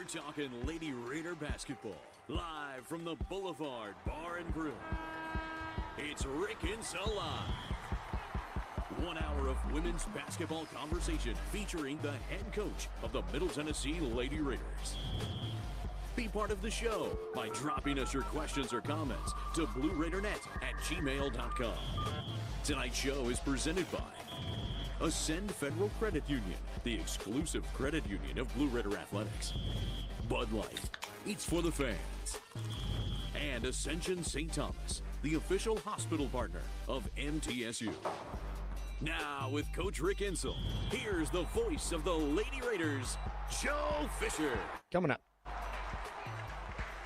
talking Lady Raider basketball, live from the Boulevard Bar and Grill. It's Rick Insell Live. 1 hour of women's basketball conversation featuring the head coach of the Middle Tennessee Lady Raiders. Be part of the show by dropping us your questions or comments to blueraidernet@gmail.com. Tonight's show is presented by Ascend Federal Credit Union, the exclusive credit union of Blue Raider Athletics. Bud Light, it's for the fans. And Ascension St. Thomas, the official hospital partner of MTSU. Now, with Coach Rick Insell, here's the voice of the Lady Raiders, Joe Fisher. Coming up.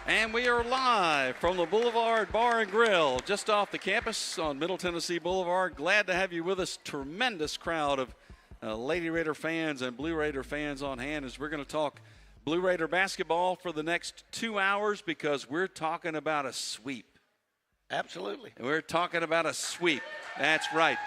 And we are live from the Boulevard Bar and Grill, just off the campus on Middle Tennessee Boulevard. Glad to have you with us. Tremendous crowd of Lady Raider fans and Blue Raider fans on hand as we're going to talk Blue Raider basketball for the next 2 hours because we're talking about a sweep. Absolutely. We're talking about a sweep. That's right.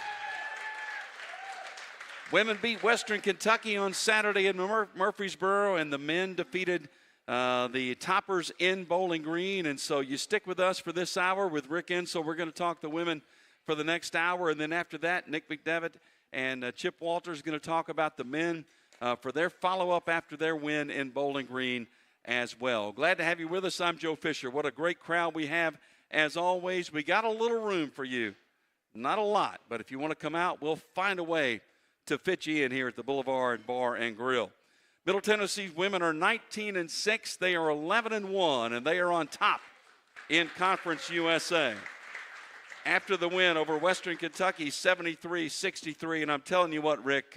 Women beat Western Kentucky on Saturday in Murfreesboro, and the men defeated the toppers in Bowling Green. And so you stick with us for this hour with Rick Insell. We're going to talk the women for the next hour. And then after that, Nick McDevitt and Chip Walters are going to talk about the men for their follow-up after their win in Bowling Green as well. Glad to have you with us. I'm Joe Fisher. What a great crowd we have. As always, we got a little room for you. Not a lot, but if you want to come out, we'll find a way to fit you in here at the Boulevard Bar and Grill. Middle Tennessee's women are 19-6. They are 11-1, and they are on top in Conference USA. After the win over Western Kentucky, 73-63, and I'm telling you what, Rick,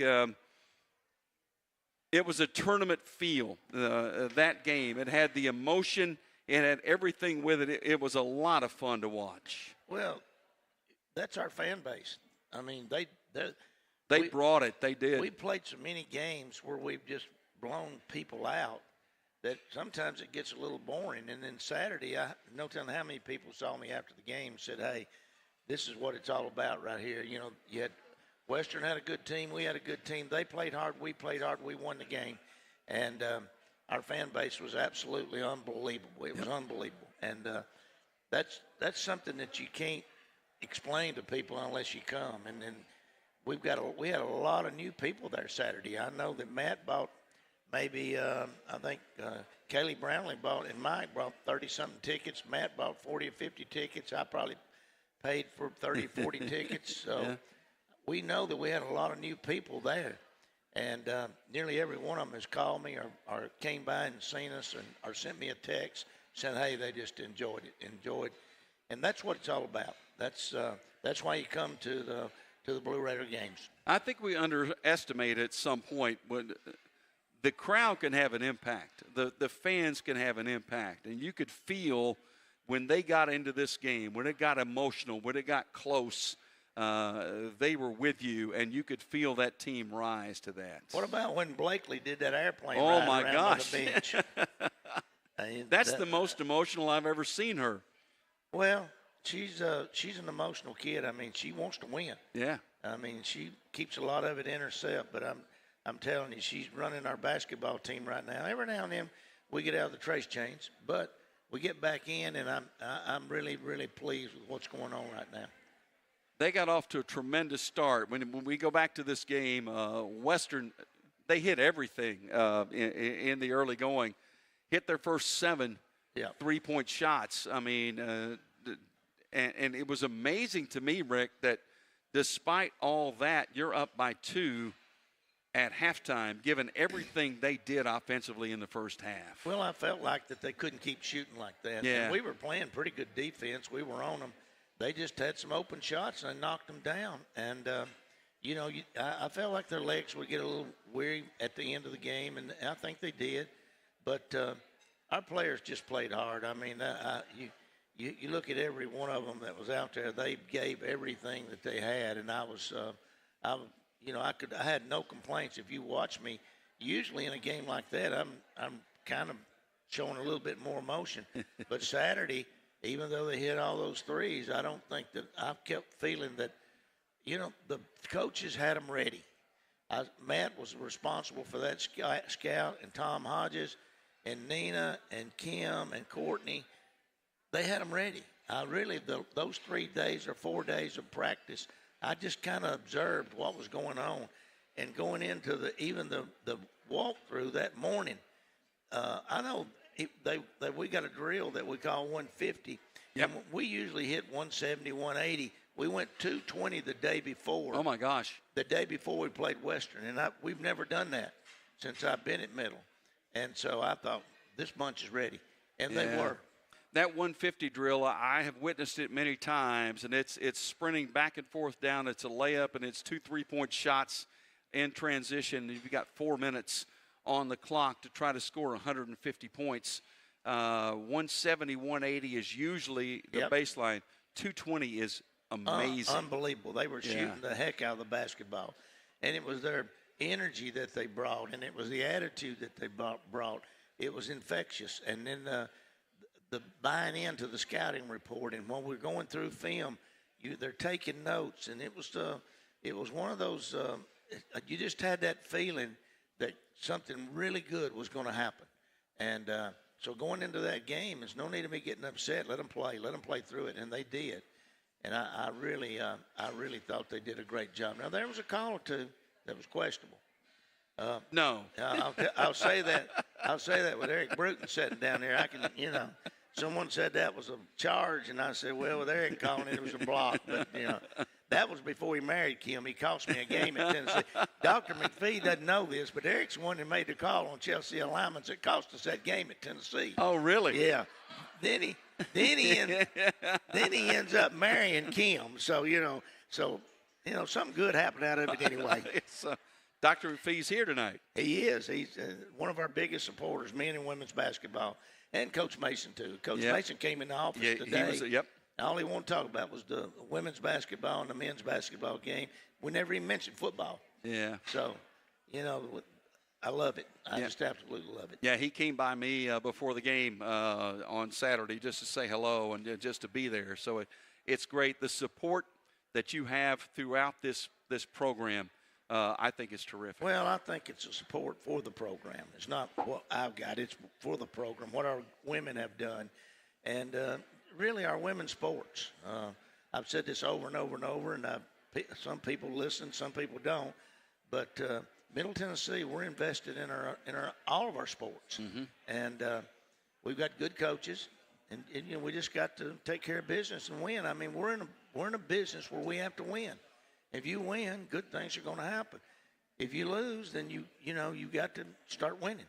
it was a tournament feel, that game. It had the emotion. It had everything with it. It was a lot of fun to watch. Well, that's our fan base. I mean, they brought it. They did. We played so many games where we've just blown people out that sometimes it gets a little boring. And then Saturday, no telling how many people saw me after the game and said, hey, this is what it's all about right here. You know, you had Western had a good team. We had a good team. They played hard. We played hard. We won the game. And our fan base was absolutely unbelievable. It was unbelievable. And that's something that you can't explain to people unless you come. And then we had a lot of new people there Saturday. I know that Matt bought maybe, I think Kaylee Brownlee and Mike brought 30-something tickets. Matt bought 40 or 50 tickets. I probably paid for 30 or 40 tickets. So we know that we had a lot of new people there. And nearly every one of them has called me or came by and seen us or sent me a text saying, hey, they just enjoyed it. And that's what it's all about. That's why you come to the Blue Raider games. I think we underestimate at some point when the crowd can have an impact. The fans can have an impact. And you could feel when they got into this game, when it got emotional, when it got close, they were with you, and you could feel that team rise to that. What about when Blakely did that airplane ride around on the bench? That's the most emotional I've ever seen her. Well, she's an emotional kid. I mean, she wants to win. Yeah. I mean, she keeps a lot of it in herself, but I'm telling you, she's running our basketball team right now. Every now and then we get out of the trace chains, but we get back in, and I'm really, really pleased with what's going on right now. They got off to a tremendous start. When we go back to this game, Western, they hit everything in the early going. Hit their first 7 three-point shots. I mean, and it was amazing to me, Rick, that despite all that, you're up by 2 at halftime, given everything they did offensively in the first half. Well, I felt like that they couldn't keep shooting like that. Yeah. And we were playing pretty good defense. We were on them. They just had some open shots, and they knocked them down. And, I felt like their legs would get a little weary at the end of the game, and I think they did. But our players just played hard. I mean, you look at every one of them that was out there. They gave everything that they had, and I had no complaints. If you watch me, usually in a game like that, I'm kind of showing a little bit more emotion. But Saturday, even though they hit all those threes, I don't think that I kept feeling that, the coaches had them ready. Matt was responsible for that scout and Tom Hodges, and Nina and Kim and Courtney, they had them ready. Those 3 days or 4 days of practice, I just kind of observed what was going on. And going into the walkthrough that morning, I know we got a drill that we call 150. Yep. And we usually hit 170, 180. We went 220 the day before. Oh, my gosh. The day before we played Western. And we've never done that since I've been at Middle. And so I thought, this bunch is ready. And they were. That 150 drill, I have witnessed it many times, and it's sprinting back and forth down. It's a layup, and it's 2 3-point shots in transition. You've got 4 minutes on the clock to try to score 150 points. 170, 180 is usually the baseline. 220 is amazing. Unbelievable. They were shooting the heck out of the basketball. And it was their energy that they brought, and it was the attitude that they brought. It was infectious. And then the buying into the scouting report, and when we're going through film, they're taking notes, and it was one of those. You just had that feeling that something really good was going to happen, and so going into that game, there's no need of me getting upset. Let them play through it, and they did, and I really thought they did a great job. Now there was a call or two that was questionable. No, I'll say that. I'll say that with Eric Bruton sitting down there. I can, someone said that was a charge, and I said, well, with Eric calling it was a block. But, that was before he married Kim. He cost me a game at Tennessee. Dr. McPhee doesn't know this, but Eric's the one that made the call on Chelsea alignments that cost us that game at Tennessee. Oh, really? Yeah. Then he ends up marrying Kim. So, something good happened out of it anyway. Dr. McPhee's here tonight. He is. He's one of our biggest supporters, men and women's basketball, and Coach Mason, too. Coach Mason came in the office today. All he wanted to talk about was the women's basketball and the men's basketball game. We never even mentioned football. Yeah. So, I love it. I just absolutely love it. Yeah, he came by me before the game on Saturday just to say hello and just to be there. So it's great. The support that you have throughout this program, I think is terrific. Well, I think it's a support for the program. It's not what I've got. It's for the program, what our women have done. And really our women's sports. I've said this over and over and over, and some people listen, some people don't. But Middle Tennessee, we're invested in all of our sports. Mm-hmm. And we've got good coaches. And we just got to take care of business and win. I mean, we're in a business where we have to win. If you win, good things are going to happen. If you lose, then you got to start winning.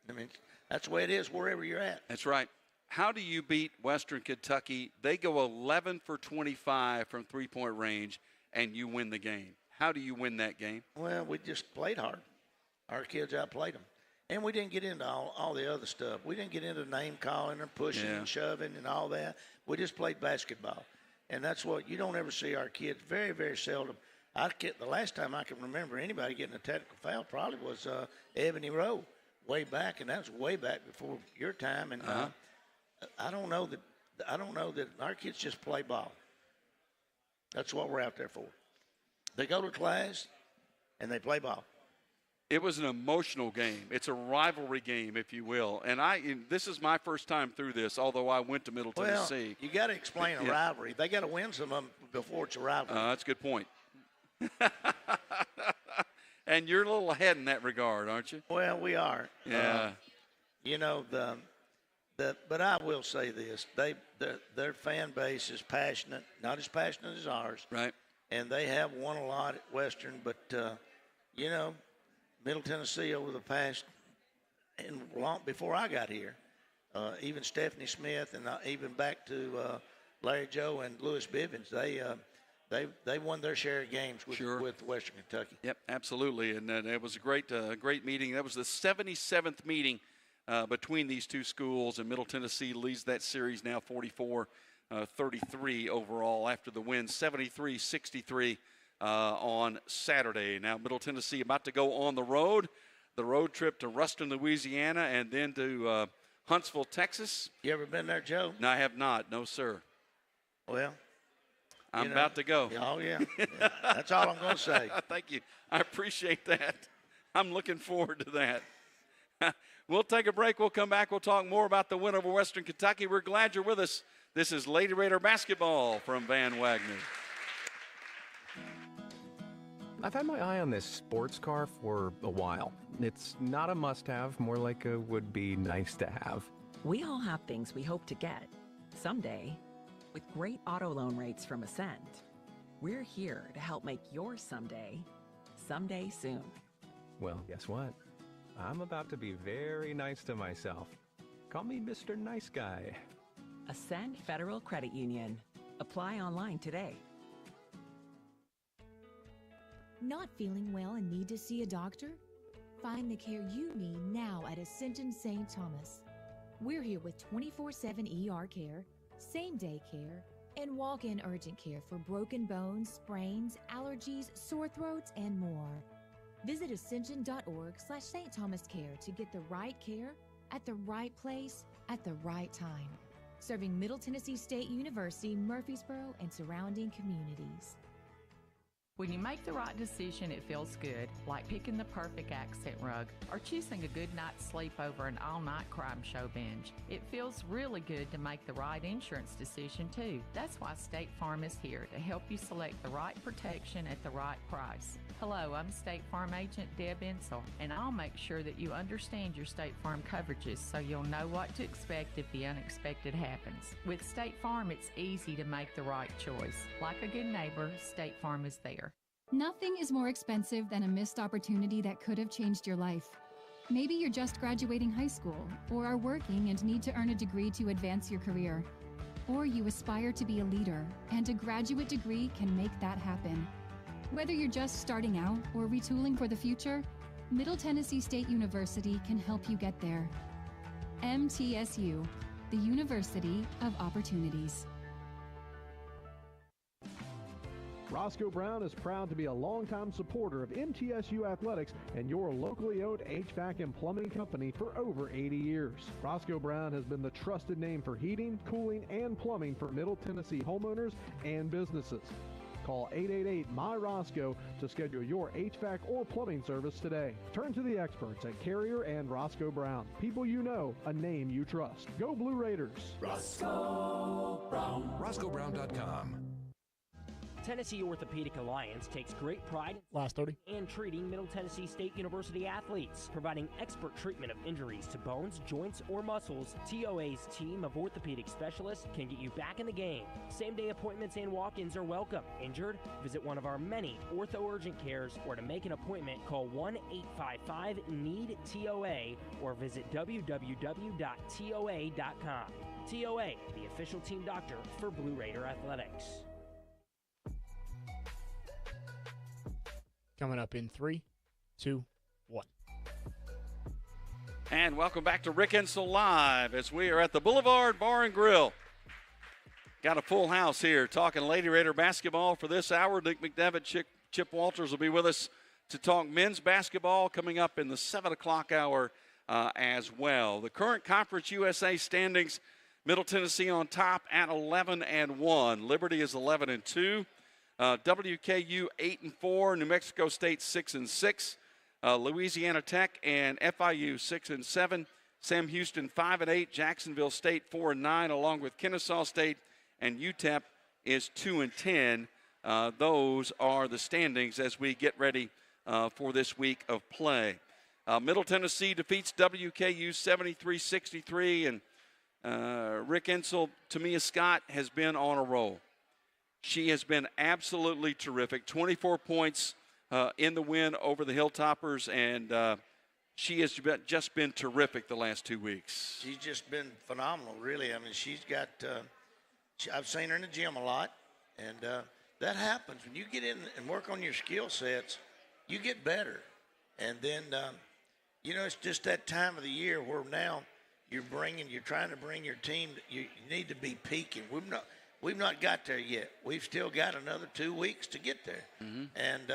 I mean, that's the way it is wherever you're at. That's right. How do you beat Western Kentucky? They go 11 for 25 from three-point range, and you win the game. How do you win that game? Well, we just played hard. Our kids outplayed them. And we didn't get into all the other stuff. We didn't get into name calling or pushing and shoving and all that. We just played basketball. And that's what you don't ever see our kids, very, very seldom. The last time I can remember anybody getting a technical foul probably was Ebony Rowe way back, and that was way back before your time. And I don't know that our kids just play ball. That's what we're out there for. They go to class and they play ball. It was an emotional game. It's a rivalry game, if you will. And this is my first time through this, although I went to Middle Tennessee. Well, you got to explain a rivalry. They got to win some of them before it's a rivalry. That's a good point. And you're a little ahead in that regard, aren't you? Well, we are. Yeah. But I will say this: their fan base is passionate, not as passionate as ours. Right. And they have won a lot at Western, but Middle Tennessee over the past, and long before I got here, even Stephanie Smith and even back to Larry Joe and Lewis Bivens, they won their share of games with Western Kentucky. Yep, absolutely, and it was a great meeting. That was the 77th meeting between these two schools, and Middle Tennessee leads that series now 44-33 overall after the win, 73-63 on Saturday. Now Middle Tennessee about to go on the road trip to Ruston, Louisiana, and then to Huntsville, Texas. You ever been there, Joe? No, I have not. No, sir. Well, I'm about to go. Oh, yeah. That's all I'm going to say. Thank you. I appreciate that. I'm looking forward to that. We'll take a break. We'll come back. We'll talk more about the win over Western Kentucky. We're glad you're with us. This is Lady Raider basketball from Van Wagner. I've had my eye on this sports car for a while. It's not a must-have, more like a would-be nice to have. We all have things we hope to get someday. With great auto loan rates from Ascend, we're here to help make your someday soon. Well, guess what? I'm about to be very nice to myself. Call me Mr. Nice Guy. Ascend Federal Credit Union. Apply online today. Not feeling well and need to see a doctor? Find the care you need now at Ascension St. Thomas. We're here with 24/7 ER care, same-day care, and walk-in urgent care for broken bones, sprains, allergies, sore throats, and more. Visit ascension.org/St. Thomas Care to get the right care at the right place at the right time. Serving Middle Tennessee State University, Murfreesboro, and surrounding communities. When you make the right decision, it feels good, like picking the perfect accent rug or choosing a good night's sleep over an all-night crime show binge. It feels really good to make the right insurance decision, too. That's why State Farm is here to help you select the right protection at the right price. Hello, I'm State Farm Agent Deb Insell, and I'll make sure that you understand your State Farm coverages so you'll know what to expect if the unexpected happens. With State Farm, it's easy to make the right choice. Like a good neighbor, State Farm is there. Nothing is more expensive than a missed opportunity that could have changed your life. Maybe you're just graduating high school, or are working and need to earn a degree to advance your career. Or you aspire to be a leader, and a graduate degree can make that happen. Whether you're just starting out or retooling for the future, Middle Tennessee State University can help you get there. MTSU, the University of Opportunities. Roscoe Brown is proud to be a longtime supporter of MTSU Athletics and your locally owned HVAC and plumbing company for over 80 years. Roscoe Brown has been the trusted name for heating, cooling, and plumbing for Middle Tennessee homeowners and businesses. Call 888-MY-ROSCOE to schedule your HVAC or plumbing service today. Turn to the experts at Carrier and Roscoe Brown. People you know, a name you trust. Go Blue Raiders. Roscoe Brown. RoscoeBrown.com. Tennessee Orthopedic Alliance takes great pride in treating Middle Tennessee State University athletes, providing expert treatment of injuries to bones, joints, or muscles. TOA's team of orthopedic specialists can get you back in the game. Same-day appointments and walk-ins are welcome. Injured? Visit one of our many ortho urgent cares, or to make an appointment, call 1-855-NEED-TOA or visit www.toa.com. TOA, the official team doctor for Blue Raider Athletics. Coming up in 3, 2, 1. And welcome back to Rick Insell Live as we are at the Boulevard Bar and Grill. Got a full house here talking Lady Raider basketball for this hour. Nick McDevitt, Chip Walters will be with us to talk men's basketball coming up in the 7 o'clock hour as well. The current Conference USA standings, Middle Tennessee on top at 11-1. Liberty is 11-2. WKU 8-4, New Mexico State 6-6, Louisiana Tech and FIU 6-7, Sam Houston 5-8, Jacksonville State 4-9, along with Kennesaw State, and UTEP is 2-10. Those are the standings as we get ready for this week of play. Middle Tennessee defeats WKU 73-63, and Rick Insell, Tamia Scott has been on a roll. She has been absolutely terrific. 24 points in the win over the Hilltoppers, and she has just been terrific the last 2 weeks. She's just been phenomenal, really. I mean, she's got I've seen her in the gym a lot, and that happens. When you get in and work on your skill sets, you get better. And then, it's just that time of the year where now you're trying to bring your team, you need to be peaking. We've not got there yet. We've still got another 2 weeks to get there. Mm-hmm. And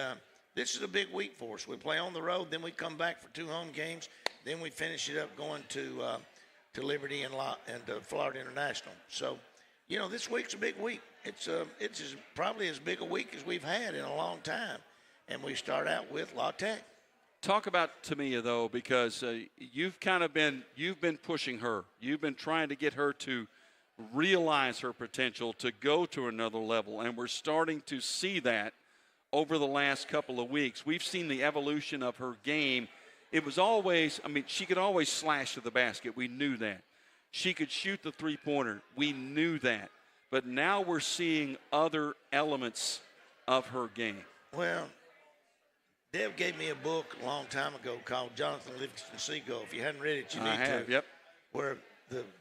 this is a big week for us. We play on the road, then we come back for 2 home games, then we finish it up going to Liberty and Florida International. So, this week's a big week. It's probably as big a week as we've had in a long time. And we start out with La Tech. Talk about Tamia, though, because you've been pushing her. You've been trying to get her to realize her potential to go to another level, and we're starting to see that over the last couple of weeks. We've seen the evolution of her game. It was always, she could always slash to the basket. We knew that. She could shoot the three-pointer. We knew that. But now we're seeing other elements of her game. Well, Deb gave me a book a long time ago called Jonathan Livingston Seagull. If you hadn't read it, you need to. Yep. Where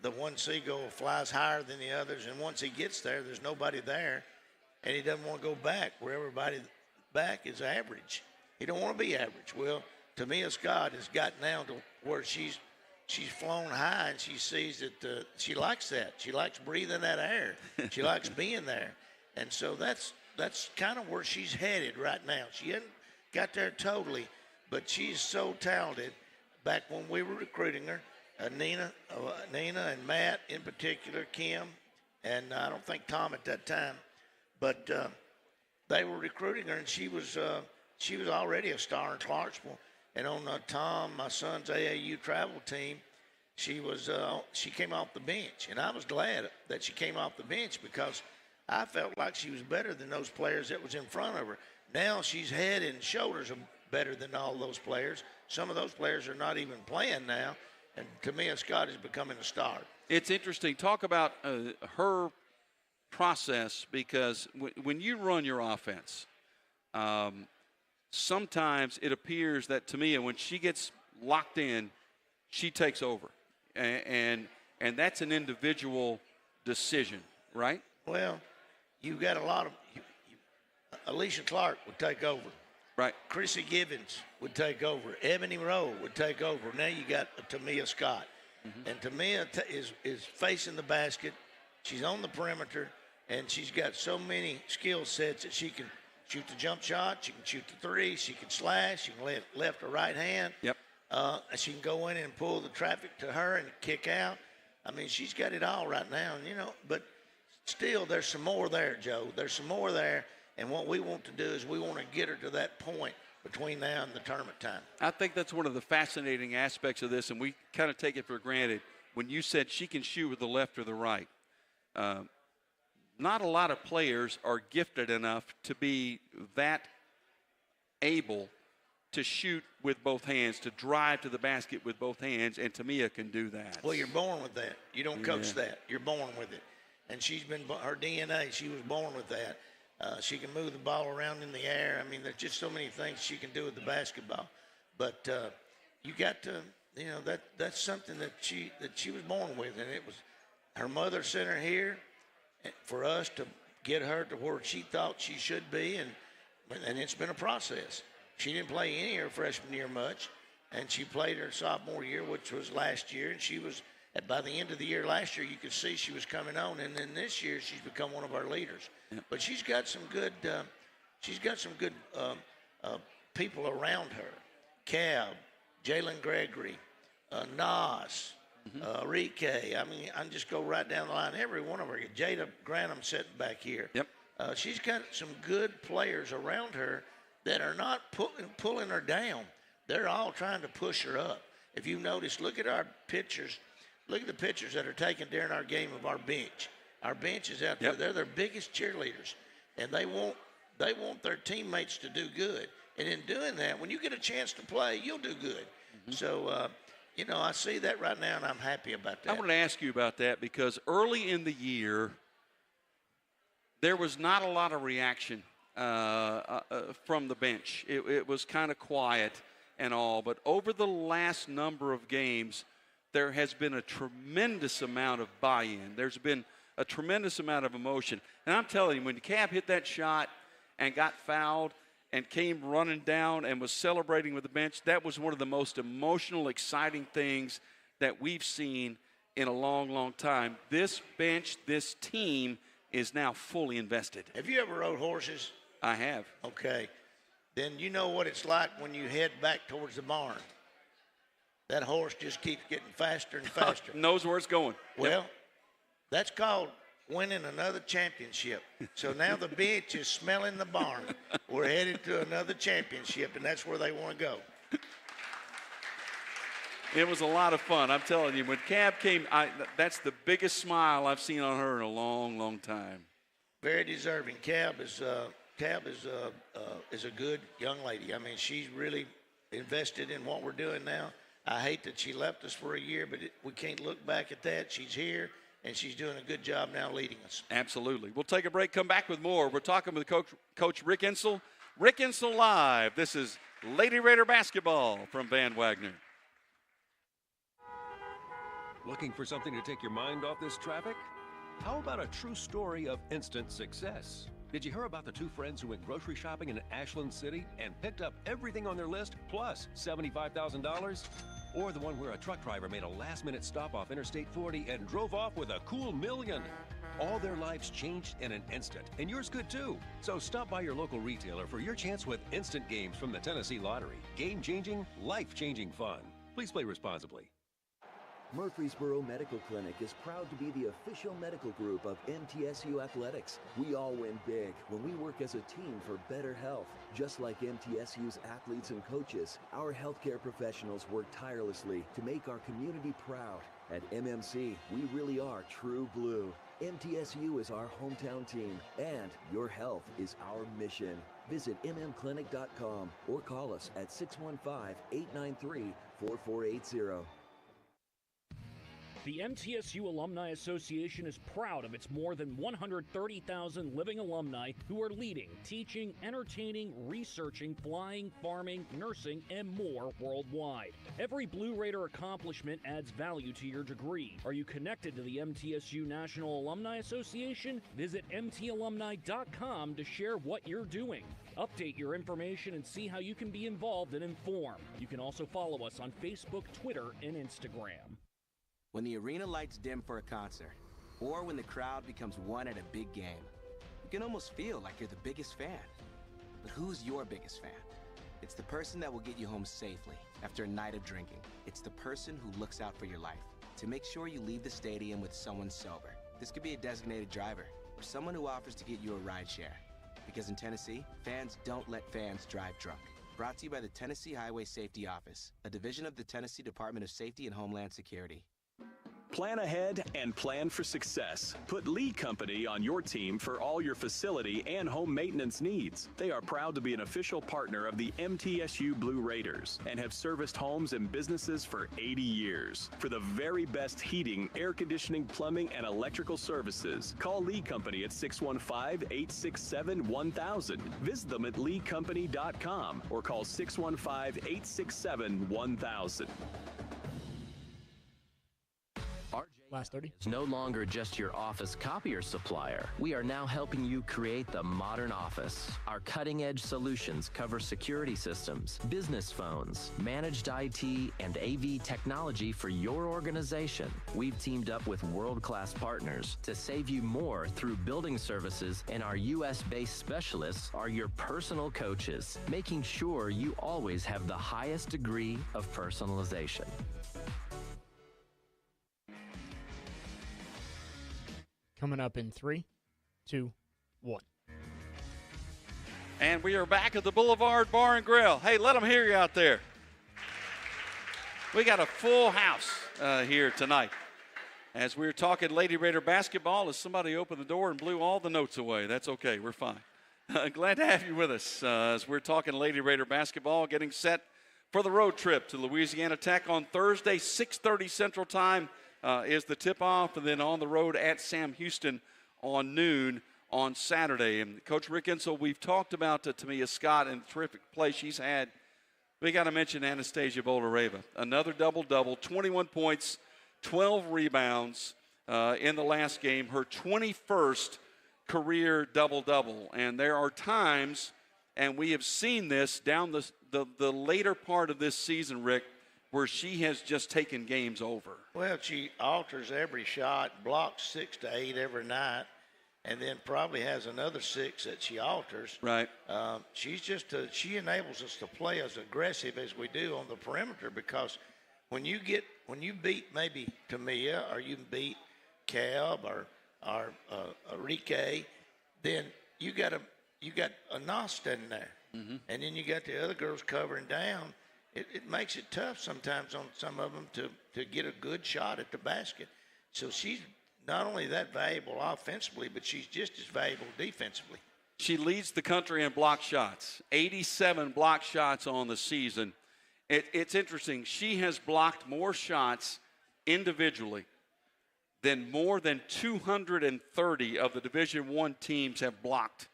the one seagull flies higher than the others, and once he gets there, there's nobody there, and he doesn't want to go back where everybody back is average. He don't want to be average. Well, Tamia Scott has gotten now to where she's flown high, and she sees that she likes that. She likes breathing that air. She likes being there. And so that's kind of where she's headed right now. She hasn't got there totally, but she's so talented. Back when we were recruiting her, Nina and Matt in particular, Kim, and I don't think Tom at that time, but they were recruiting her, and she was already a star in Clarksville. And on Tom, my son's AAU travel team, she came off the bench, and I was glad that she came off the bench because I felt like she was better than those players that was in front of her. Now she's head and shoulders better than all those players. Some of those players are not even playing now, and Tamia Scott is becoming a star. It's interesting. Talk about her process, because when you run your offense, sometimes it appears that Tamia, when she gets locked in, she takes over. And that's an individual decision, right? Well, you've got a lot of Alicia Clark would take over. Right. Chrissy Givens would take over. Ebony Rowe would take over. Now you got Tamia Scott. Mm-hmm. And Tamia is facing the basket. She's on the perimeter, and she's got so many skill sets that she can shoot the jump shot, she can shoot the three, she can slash, she can left or right hand. Yep. She can go in and pull the traffic to her and kick out. She's got it all right now, but still there's some more there, Joe. There's some more there, and what we want to do is we want to get her to that point between now and the tournament time. I think that's one of the fascinating aspects of this, and we kind of take it for granted. When you said she can shoot with the left or the right, not a lot of players are gifted enough to be that able to shoot with both hands, to drive to the basket with both hands, and Tamia can do that. Well, you're born with that. You don't coach that. You're born with it. And she's been, her DNA, she was born with that. She can move the ball around in the air. There's just so many things she can do with the basketball. But you got to, that's something that she was born with, and it was her mother sent her here for us to get her to where she thought she should be, and it's been a process. She didn't play any of her freshman year much, and she played her sophomore year, which was last year, and she was, by the end of the year last year, you could see she was coming on, and then this year she's become one of our leaders. Yep. But she's got some good people around her. Cab, Jalen Gregory, Nas, Rike. I just go right down the line. Every one of her. Jada Granum sitting back here. Yep. She's got some good players around her that are not pulling her down. They're all trying to push her up. If you notice, look at our pictures. Look at the pictures that are taken during our game of our bench. Our bench is out there. They're their biggest cheerleaders, and they want their teammates to do good. And in doing that, when you get a chance to play, you'll do good. Mm-hmm. So, I see that right now, and I'm happy about that. I want to ask you about that because early in the year, there was not a lot of reaction from the bench. It was kind of quiet and all. But over the last number of games, there has been a tremendous amount of buy-in. There's been a tremendous amount of emotion. And I'm telling you, when Cab hit that shot and got fouled and came running down and was celebrating with the bench, that was one of the most emotional, exciting things that we've seen in a long, long time. This bench, this team is now fully invested. Have you ever rode horses? I have. Okay. Then you know what it's like when you head back towards the barn. That horse just keeps getting faster and faster. Knows where it's going. Well, that's called winning another championship. So now the bench is smelling the barn. We're headed to another championship, and that's where they want to go. It was a lot of fun. I'm telling you, when Cab came, that's the biggest smile I've seen on her in a long, long time. Very deserving. Cab is a good young lady. I mean, she's really invested in what we're doing now. I hate that she left us for a year, but we can't look back at that. She's here, and she's doing a good job now leading us. Absolutely. We'll take a break, come back with more. We're talking with Coach Rick Insell. Rick Insell Live. This is Lady Raider basketball from Van Wagner. Looking for something to take your mind off this traffic? How about a true story of instant success? Did you hear about the two friends who went grocery shopping in Ashland City and picked up everything on their list plus $75,000? Or the one where a truck driver made a last-minute stop off Interstate 40 and drove off with a cool $1 million? All their lives changed in an instant, and yours could too. So stop by your local retailer for your chance with instant games from the Tennessee Lottery. Game-changing, life-changing fun. Please play responsibly. Murfreesboro Medical Clinic is proud to be the official medical group of MTSU Athletics. We all win big when we work as a team for better health. Just like MTSU's athletes and coaches, our healthcare professionals work tirelessly to make our community proud. At MMC, we really are true blue. MTSU is our hometown team, and your health is our mission. Visit mmclinic.com or call us at 615-893-4480. The MTSU Alumni Association is proud of its more than 130,000 living alumni who are leading, teaching, entertaining, researching, flying, farming, nursing, and more worldwide. Every Blue Raider accomplishment adds value to your degree. Are you connected to the MTSU National Alumni Association? Visit mtalumni.com to share what you're doing. Update your information and see how you can be involved and informed. You can also follow us on Facebook, Twitter, and Instagram. When the arena lights dim for a concert, or when the crowd becomes one at a big game, you can almost feel like you're the biggest fan. But who's your biggest fan? It's the person that will get you home safely after a night of drinking. It's the person who looks out for your life to make sure you leave the stadium with someone sober. This could be a designated driver or someone who offers to get you a ride share. Because in Tennessee, fans don't let fans drive drunk. Brought to you by the Tennessee Highway Safety Office, a division of the Tennessee Department of Safety and Homeland Security. Plan ahead and plan for success. Put Lee Company on your team for all your facility and home maintenance needs. They are proud to be an official partner of the MTSU Blue Raiders and have serviced homes and businesses for 80 years. For the very best heating, air conditioning, plumbing, and electrical services, call Lee Company at 615-867-1000. Visit them at leecompany.com or call 615-867-1000. Last 30. It's no longer just your office copier supplier. We are now helping you create the modern office. Our cutting-edge solutions cover security systems, business phones, managed IT, and AV technology for your organization. We've teamed up with world-class partners to save you more through building services, and our U.S.-based specialists are your personal coaches, making sure you always have the highest degree of personalization. Coming up in 3, 2, 1. And we are back at the Boulevard Bar and Grill. Hey, let them hear you out there. We got a full house here tonight. As we were talking Lady Raider basketball, as somebody opened the door and blew all the notes away. That's okay. We're fine. Glad to have you with us as we're talking Lady Raider basketball, getting set for the road trip to Louisiana Tech on Thursday, 6:30 Central Time. Is the tip-off, and then on the road at Sam Houston on noon on Saturday. And Coach Rick Insell, we've talked about Tamia Scott and the terrific play she's had. We got to mention Anastasia Bolareva. Another double-double, 21 points, 12 rebounds in the last game. Her 21st career double-double. And there are times, and we have seen this down the later part of this season, Rick, where she has just taken games over. Well, she alters every shot, blocks 6 to 8 every night, and then probably has another 6 that she alters. Right. She's just she enables us to play as aggressive as we do on the perimeter, because when you beat maybe Tamia or you beat Cab or Rike, then you got a Nos standing there, and then you got the other girls covering down. it makes it tough sometimes on some of them to get a good shot at the basket. So she's not only that valuable offensively, but she's just as valuable defensively. She leads the country in block shots, 87 block shots on the season. It's interesting. She has blocked more shots individually than more than 230 of the Division I teams have blocked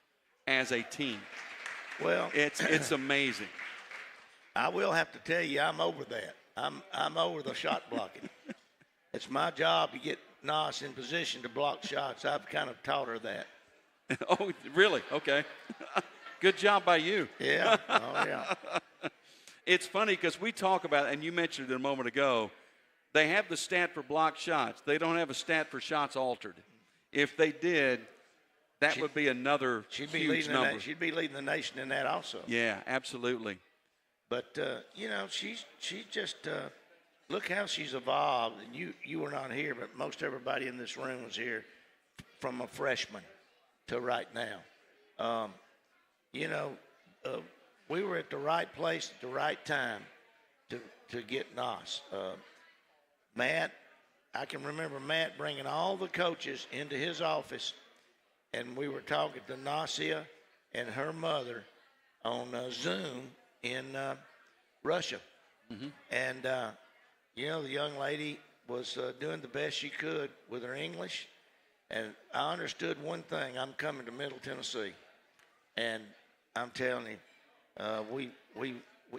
as a team. Well, it's amazing. I will have to tell you, I'm over that. I'm over the shot blocking. It's my job to get Nas in position to block shots. I've kind of taught her that. Oh, really? Okay. Good job by you. Yeah. Oh, yeah. It's funny because we talk about, and you mentioned it a moment ago, they have the stat for blocked shots. They don't have a stat for shots altered. If they did, that would be another huge number. She'd be leading the nation in that also. Yeah, absolutely. But, she's just look how she's evolved. And you were not here, but most everybody in this room was here from a freshman to right now. We were at the right place at the right time to get Nas. Matt, I can remember Matt bringing all the coaches into his office, and we were talking to Nasia and her mother on Zoom in Russia. Mm-hmm. And, the young lady was doing the best she could with her English. And I understood one thing. I'm coming to Middle Tennessee. And I'm telling you,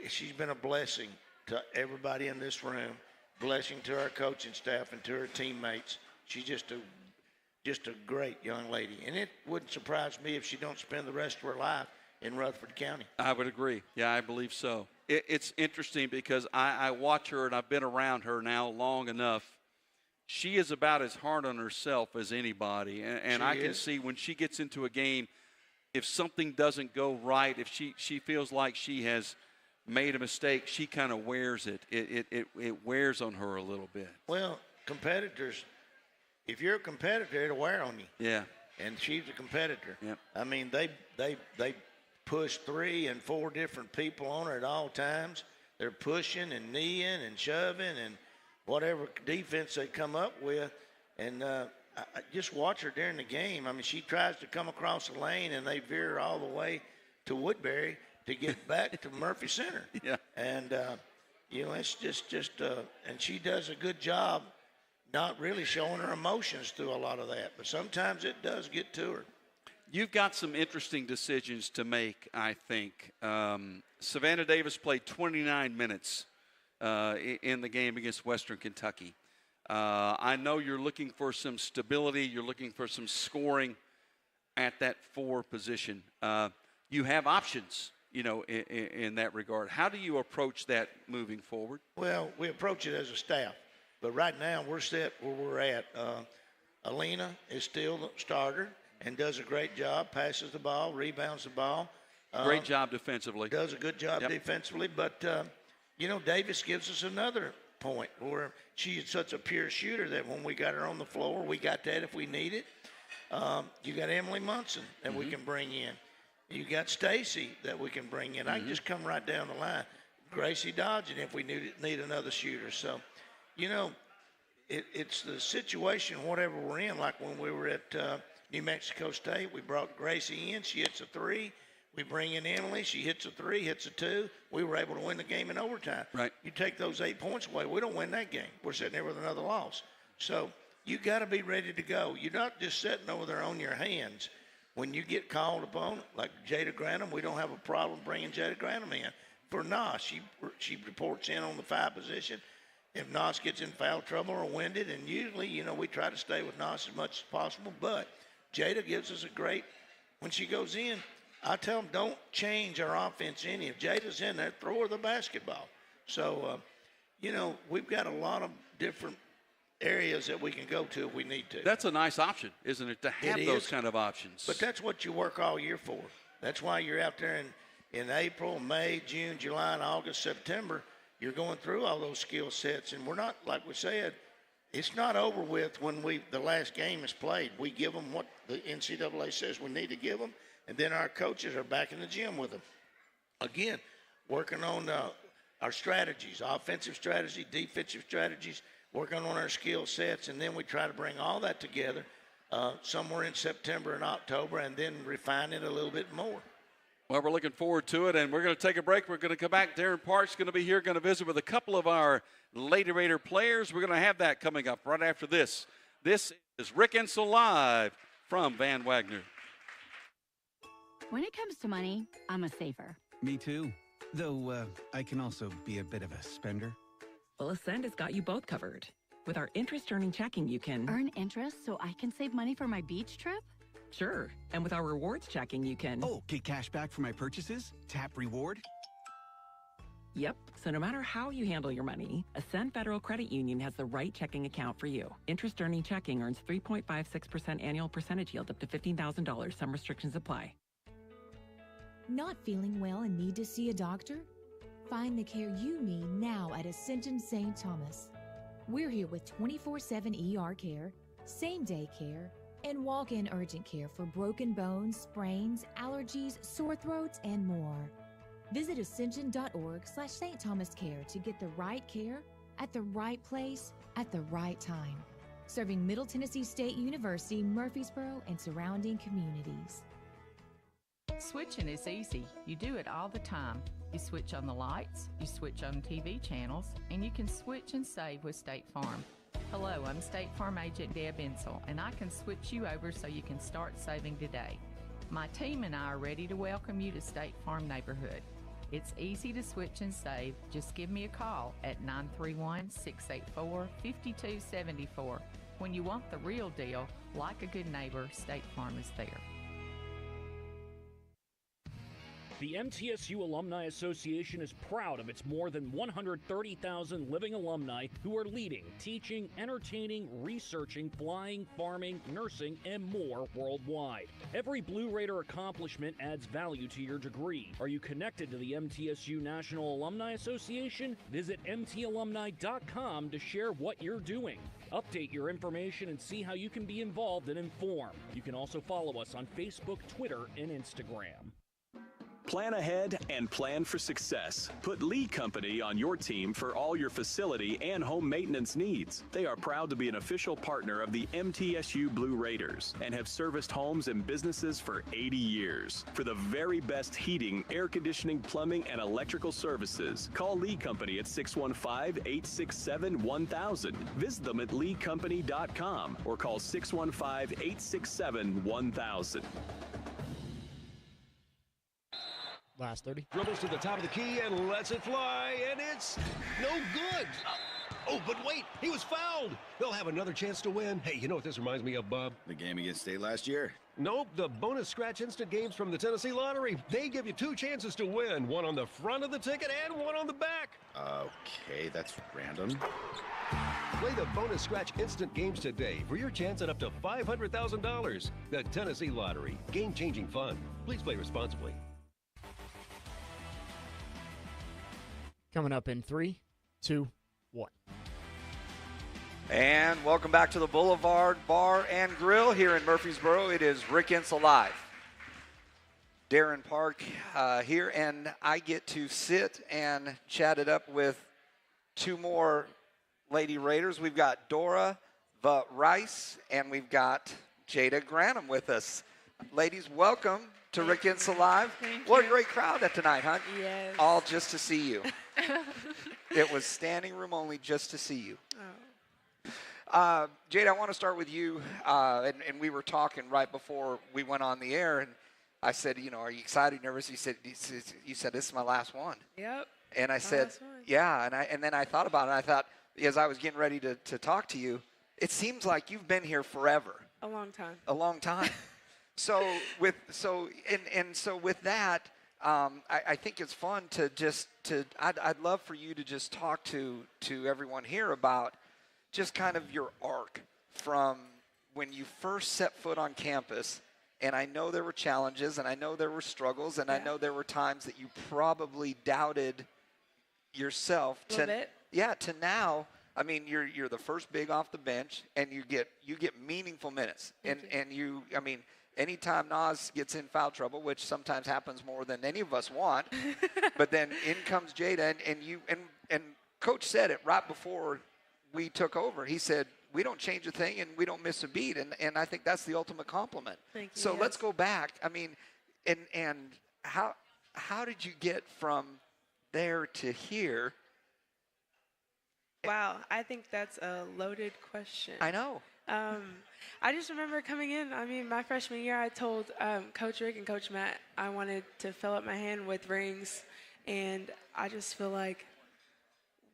she's been a blessing to everybody in this room, blessing to our coaching staff and to her teammates. She's just a great young lady. And it wouldn't surprise me if she don't spend the rest of her life in Rutherford County. I would agree. Yeah, I believe so. It's interesting because I watch her, and I've been around her now long enough. She is about as hard on herself as anybody. And I can see when she gets into a game, if something doesn't go right, if she feels like she has made a mistake, she kind of wears it. It wears on her a little bit. Well, competitors, if you're a competitor, it'll wear on you. Yeah. And she's a competitor. Yep. I mean, they push 3 and 4 different people on her at all times. They're pushing and kneeing and shoving and whatever defense they come up with. And I just watch her during the game. I mean, she tries to come across the lane, and they veer her all the way to Woodbury to get back to Murphy Center. Yeah. And, it's just and she does a good job not really showing her emotions through a lot of that. But sometimes it does get to her. You've got some interesting decisions to make, I think. Savannah Davis played 29 minutes in the game against Western Kentucky. I know you're looking for some stability. You're looking for some scoring at that 4 position. You have options, in that regard. How do you approach that moving forward? Well, we approach it as a staff. But right now we're set where we're at. Alina is still the starter and does a great job, passes the ball, rebounds the ball. Great job defensively. Does a good job defensively. But, Davis gives us another point where she is such a pure shooter that when we got her on the floor, we got that if we need it. You got Emily Munson that we can bring in. You got Stacy that we can bring in. I can just come right down the line. Gracie Dodgen if we need another shooter. So, it's the situation, whatever we're in, like when we were at New Mexico State, we brought Gracie in. She hits a 3. We bring in Emily. She hits a 3, hits a 2. We were able to win the game in overtime. Right. You take those 8 points away, we don't win that game. We're sitting there with another loss. So you got to be ready to go. You're not just sitting over there on your hands. When you get called upon, like Jada Grantham, we don't have a problem bringing Jada Grantham in. For Nas, she reports in on the 5 position. If Nas gets in foul trouble or winded, and usually, we try to stay with Nas as much as possible, but Jada gives us a great, when she goes in, I tell them don't change our offense any. If Jada's in there, throw her the basketball. So, we've got a lot of different areas that we can go to if we need to. That's a nice option, isn't it, to have those kind of options? But that's what you work all year for. That's why you're out there in April, May, June, July, and August, September. You're going through all those skill sets, and we're not, like we said, it's not over with when the last game is played. We give them what the NCAA says we need to give them, and then our coaches are back in the gym with them. Again, working on our strategies, offensive strategy, defensive strategies, working on our skill sets, and then we try to bring all that together somewhere in September and October, and then refine it a little bit more. Well, we're looking forward to it, and we're going to take a break. We're going to come back. Darren Park's going to be here, going to visit with a couple of our Lady Raider players. We're going to have that coming up right after this. This is Rick Insell live from Van Wagner. When it comes to money, I'm a saver. Me too. Though I can also be a bit of a spender. Well, Ascend has got you both covered. With our interest-earning checking, you can Earn interest so I can save money for my beach trip? Sure. And with our rewards checking, you can get cash back for my purchases? Tap reward? Yep. So no matter how you handle your money, Ascend Federal Credit Union has the right checking account for you. Interest-earning checking earns 3.56% annual percentage yield up to $15,000. Some restrictions apply. Not feeling well and need to see a doctor? Find the care you need now at Ascension St. Thomas. We're here with 24/7 ER care, same-day care, and walk-in urgent care for broken bones, sprains, allergies, sore throats, and more. Visit ascension.org/St. Thomas Care to get the right care at the right place at the right time. Serving Middle Tennessee State University, Murfreesboro, and surrounding communities. Switching is easy. You do it all the time. You switch on the lights, you switch on TV channels, and you can switch and save with State Farm. Hello, I'm State Farm Agent Deb Insell, and I can switch you over so you can start saving today. My team and I are ready to welcome you to State Farm Neighborhood. It's easy to switch and save. Just give me a call at 931-684-5274. When you want the real deal, like a good neighbor, State Farm is there. The MTSU Alumni Association is proud of its more than 130,000 living alumni who are leading, teaching, entertaining, researching, flying, farming, nursing, and more worldwide. Every Blue Raider accomplishment adds value to your degree. Are you connected to the MTSU National Alumni Association? Visit mtalumni.com to share what you're doing. Update your information and see how you can be involved and informed. You can also follow us on Facebook, Twitter, and Instagram. Plan ahead and plan for success. Put Lee Company on your team for all your facility and home maintenance needs. They are proud to be an official partner of the MTSU Blue Raiders and have serviced homes and businesses for 80 years. For the very best heating, air conditioning, plumbing, and electrical services, call Lee Company at 615-867-1000. Visit them at leecompany.com or call 615-867-1000. Last 30. Dribbles to the top of the key and lets it fly, and it's no good. Oh, but wait, he was fouled. They'll have another chance to win. Hey, you know what this reminds me of, Bob? The game against State last year. Nope, the bonus scratch instant games from the Tennessee Lottery. They give you two chances to win, one on the front of the ticket and one on the back. Okay, that's random. Play the bonus scratch instant games today for your chance at up to $500,000. The Tennessee Lottery, game-changing fun. Please play responsibly. Coming up in 3, 2, 1. And welcome back to the Boulevard Bar and Grill here in Murfreesboro. It is Rick Insell Live. Darren Park here, and I get to sit and chat it up with two more Lady Raiders. We've got Dora Rice, and we've got Jada Granum with us. Ladies, welcome to Rick Insell Live. What a great crowd tonight, huh? Yes. All just to see you. It was standing room only just to see you. Oh. Jade, I want to start with you. And we were talking right before we went on the air, and I said, you know, are you excited, nervous? You said this is my last one. Yep. And I said, yeah. And then I thought about it. And I thought, as I was getting ready to talk to you, it seems like you've been here forever. A long time. A long time. So with that, I think it's fun I'd love for you to just talk to everyone here about just kind of your arc from when you first set foot on campus. And I know there were challenges, and I know there were struggles, and I know there were times that you probably doubted yourself. A little bit. Yeah, to now. I mean, you're the first big off the bench, and you get meaningful minutes, and you. I mean, anytime Nas gets in foul trouble, which sometimes happens more than any of us want, but then in comes Jada, and Coach said it right before we took over. He said, we don't change a thing and we don't miss a beat, and I think that's the ultimate compliment. Thank you. So yes. let's go back. I mean, and how did you get from there to here? Wow, I think that's a loaded question. I know. I just remember coming in. I mean, my freshman year, I told Coach Rick and Coach Matt I wanted to fill up my hand with rings, and I just feel like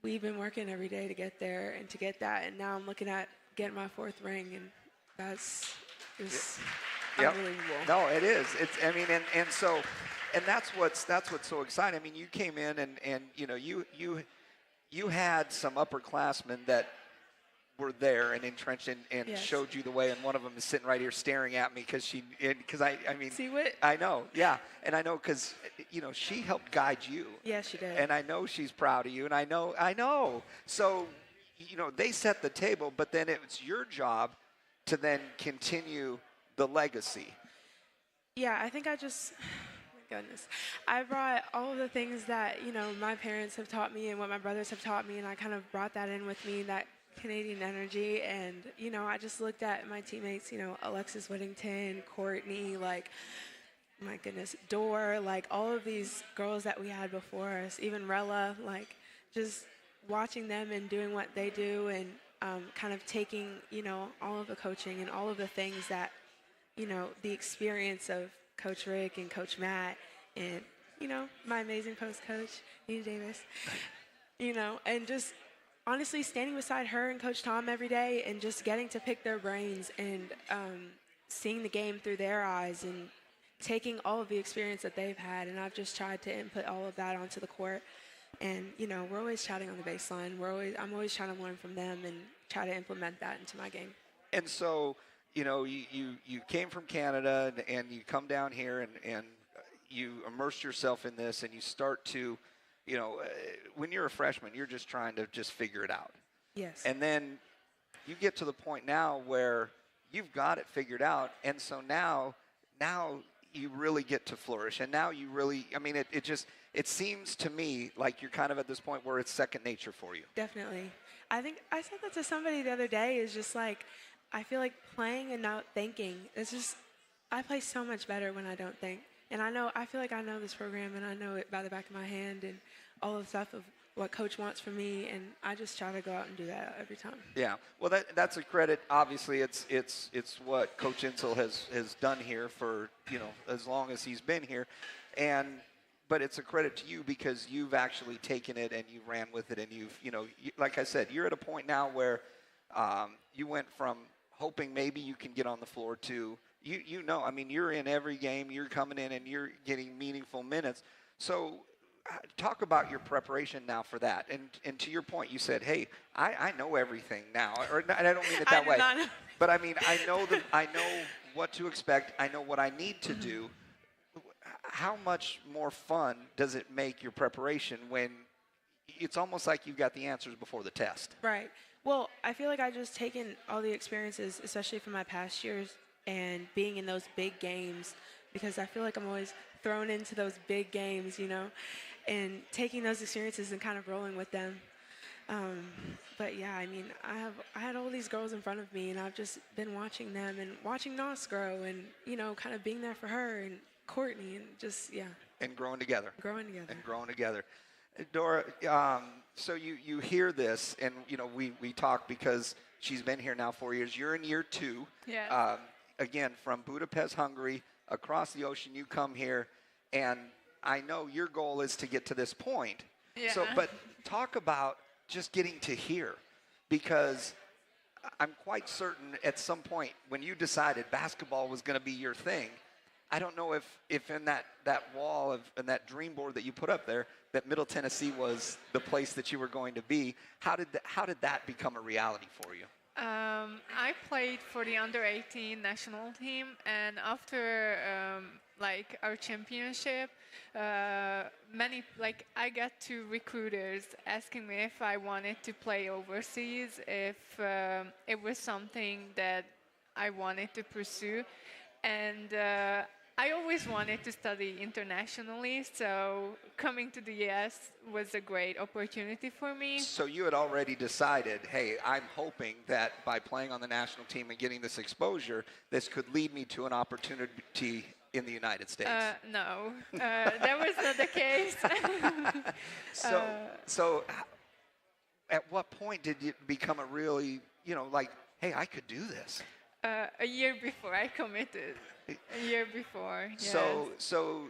we've been working every day to get there and to get that, and now I'm looking at getting my 4th ring, and that's just unbelievable. No, it is. I mean, and so, and that's what's so exciting. I mean, you came in and you know, you had some upperclassmen that were there and entrenched and yes. showed you the way, and one of them is sitting right here staring at me because I mean, see what? I know, yeah, and I know because you know she helped guide you. Yes, she did. And I know she's proud of you, and I know. So, you know, they set the table, but then it's your job to then continue the legacy. Yeah, I think I just. Goodness. I brought all of the things that, you know, my parents have taught me and what my brothers have taught me, and I kind of brought that in with me, that Canadian energy. And, you know, I just looked at my teammates, you know, Alexis Whittington, Courtney, like, my goodness, Dor, like all of these girls that we had before us, even Rella, like just watching them and doing what they do and kind of taking, you know, all of the coaching and all of the things that, you know, the experience of Coach Rick and Coach Matt and, you know, my amazing post coach, Nina Davis, you know, and just honestly standing beside her and Coach Tom every day and just getting to pick their brains and seeing the game through their eyes and taking all of the experience that they've had. And I've just tried to input all of that onto the court. And, you know, we're always chatting on the baseline. I'm always trying to learn from them and try to implement that into my game. And so, you know, you came from Canada and you come down here and you immerse yourself in this and you start to, you know, when you're a freshman, you're just trying to just figure it out. Yes. And then you get to the point now where you've got it figured out. And so now you really get to flourish. And now you really, I mean, it seems to me like you're kind of at this point where it's second nature for you. Definitely. I think I said that to somebody the other day, is just like, I feel like playing and not thinking. It's just, I play so much better when I don't think. And I feel like I know this program and I know it by the back of my hand and all of the stuff of what Coach wants from me. And I just try to go out and do that every time. Yeah. Well, that's a credit. Obviously, it's what Coach Insell has done here for, you know, as long as he's been here. But it's a credit to you because you've actually taken it and you ran with it. And like I said, you're at a point now where you went from hoping maybe you can get on the floor to, you know, I mean, you're in every game, you're coming in and you're getting meaningful minutes. So talk about your preparation now for that. And to your point, you said, hey, I know everything now. And I don't mean it that way. But I mean, I know what to expect. I know what I need to do. How much more fun does it make your preparation when it's almost like you've got the answers before the test? Right. Well, I feel like I've just taken all the experiences, especially from my past years, and being in those big games, because I feel like I'm always thrown into those big games, you know, and taking those experiences and kind of rolling with them. But yeah, I mean, I had all these girls in front of me, and I've just been watching them and watching Nos grow, and you know, kind of being there for her and Courtney, and just and growing together. Growing together. Dora, so you hear this, and you know we talk because she's been here now 4 years. You're in year 2. Yeah. Again, from Budapest, Hungary, across the ocean, you come here, and I know your goal is to get to this point. Yeah. So, but talk about just getting to here, because I'm quite certain at some point when you decided basketball was going to be your thing, I don't know if in that wall and that dream board that you put up there, that Middle Tennessee was the place that you were going to be. How did that become a reality for you? I played for the under-18 national team, and after our championship, I got 2 recruiters asking me if I wanted to play overseas, if it was something that I wanted to pursue. And I always wanted to study internationally, so coming to the U.S. was a great opportunity for me. So you had already decided, hey, I'm hoping that by playing on the national team and getting this exposure, this could lead me to an opportunity in the United States. No, that was not the case. So at what point did it become a really, like, hey, I could do this? A year before I committed. A year before. Yes. So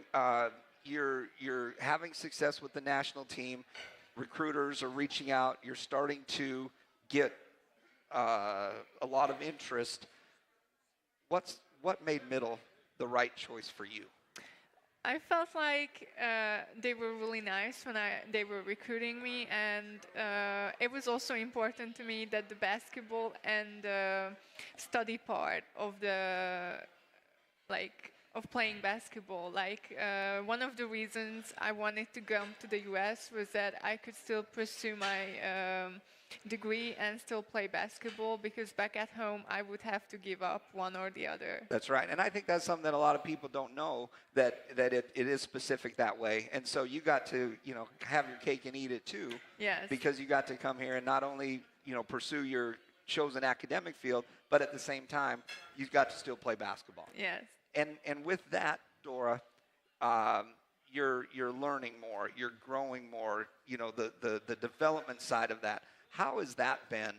you're having success with the national team. Recruiters are reaching out. You're starting to get a lot of interest. What made Middle the right choice for you? I felt like they were really nice when they were recruiting me, and it was also important to me that the basketball and the study part of of playing basketball. One of the reasons I wanted to come to the U.S. was that I could still pursue my degree and still play basketball, because back at home I would have to give up one or the other. That's right, and I think that's something that a lot of people don't know, that it is specific that way. And so you got to have your cake and eat it too. Yes. Because you got to come here and not only pursue your chosen academic field, but at the same time you've got to still play basketball. Yes. And with that, Dora, you're learning more, you're growing more. The development side of that. How has that been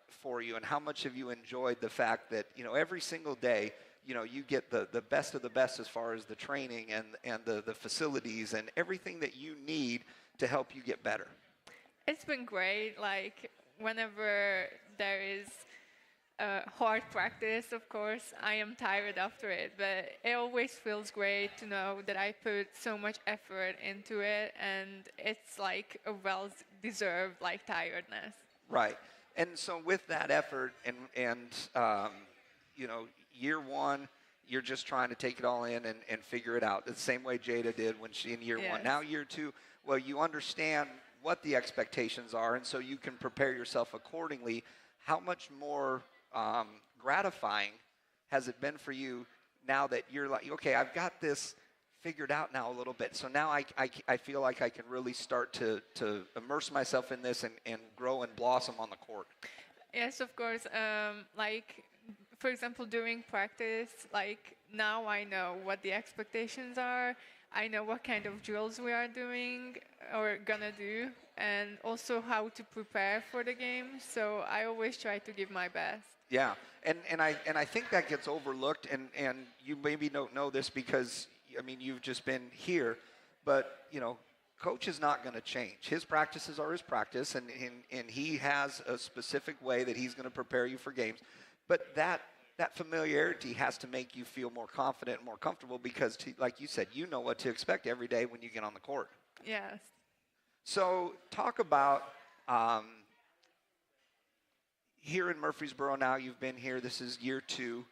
for you, and how much have you enjoyed the fact that every single day you get the best of the best as far as the training and the facilities and everything that you need to help you get better? It's been great. Like, whenever there is hard practice, of course, I am tired after it, but it always feels great to know that I put so much effort into it, and it's like a well-deserved tiredness. Right. And so with that effort and year one, you're just trying to take it all in and figure it out the same way Jada did when she in year one. Now year two, well, you understand what the expectations are, and so you can prepare yourself accordingly. How much more gratifying has it been for you now that you're like, okay, I've got this figured out now a little bit, so now I feel like I can really start to immerse myself in this and grow and blossom on the court? Yes, of course. For example, during practice, now I know what the expectations are. I know what kind of drills we are doing or gonna do, and also how to prepare for the game. So I always try to give my best. Yeah, and I think that gets overlooked, and you maybe don't know this because you've just been here, but Coach is not going to change. His practices are his practice, and he has a specific way that he's going to prepare you for games. But that familiarity has to make you feel more confident and more comfortable because, like you said, you know what to expect every day when you get on the court. Yes. So talk about here in Murfreesboro now. You've been here. This is year two.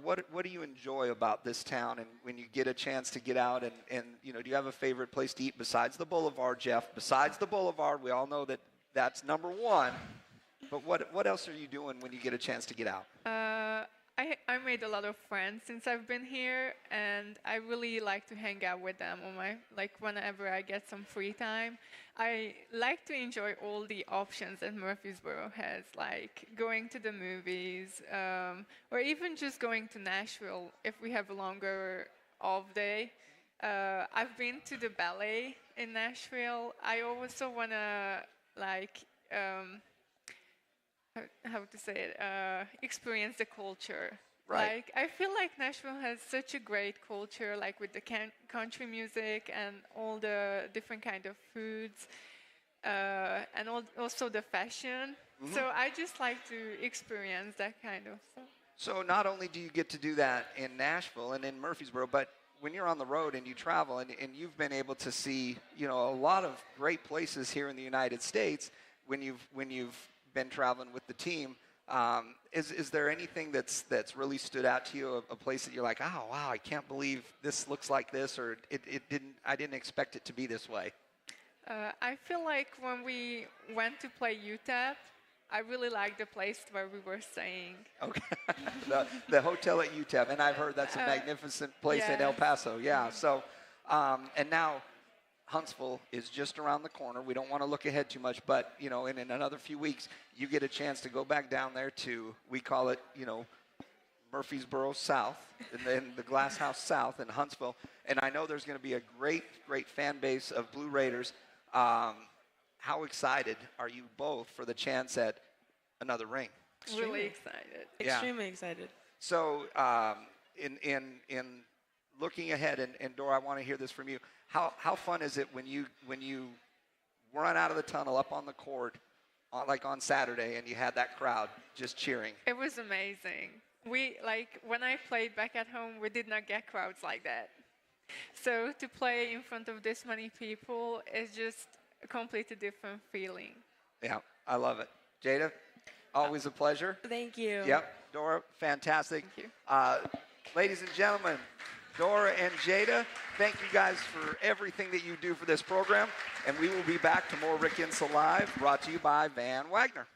What do you enjoy about this town, and when you get a chance to get out and do you have a favorite place to eat besides the Boulevard, Jeff? Besides the Boulevard, we all know that that's number one. But what else are you doing when you get a chance to get out? I made a lot of friends since I've been here, and I really like to hang out with them on whenever I get some free time. I like to enjoy all the options that Murfreesboro has, like going to the movies, or even just going to Nashville if we have a longer off day. I've been to the ballet in Nashville. I also want to how to say it, experience the culture. Right. I feel like Nashville has such a great culture, with the country music and all the different kind of foods, and also the fashion. Mm-hmm. So I just like to experience that kind of stuff. So not only do you get to do that in Nashville and in Murfreesboro, but when you're on the road and you travel and you've been able to see, a lot of great places here in the United States when you've been traveling with the team. Is there anything that's really stood out to you, a place that you're like, oh wow, I can't believe this looks like this, or I didn't expect it to be this way? I feel like when we went to play UTEP, I really like the place where we were staying. Okay. the hotel at UTEP, and I've heard that's a magnificent place in El Paso. Yeah. So, and now Huntsville is just around the corner. We don't want to look ahead too much, but, you know, in another few weeks, you get a chance to go back down there to, we call it, you know, Murfreesboro South, and then the Glass House South in Huntsville. And I know there's going to be a great, great fan base of Blue Raiders. How excited are you both for the chance at another ring? Really excited. Extremely excited. So in looking ahead, and Dora, I want to hear this from you. How fun is it when you run out of the tunnel up on the court, like on Saturday, and you had that crowd just cheering? It was amazing. When I played back at home, we did not get crowds like that. So to play in front of this many people is just a completely different feeling. Yeah, I love it. Jada, always a pleasure. Thank you. Yep, Dora, fantastic. Thank you. Ladies and gentlemen, Dora and Jada, thank you guys for everything that you do for this program. And we will be back to more Rick Insell Live, brought to you by Van Wagner.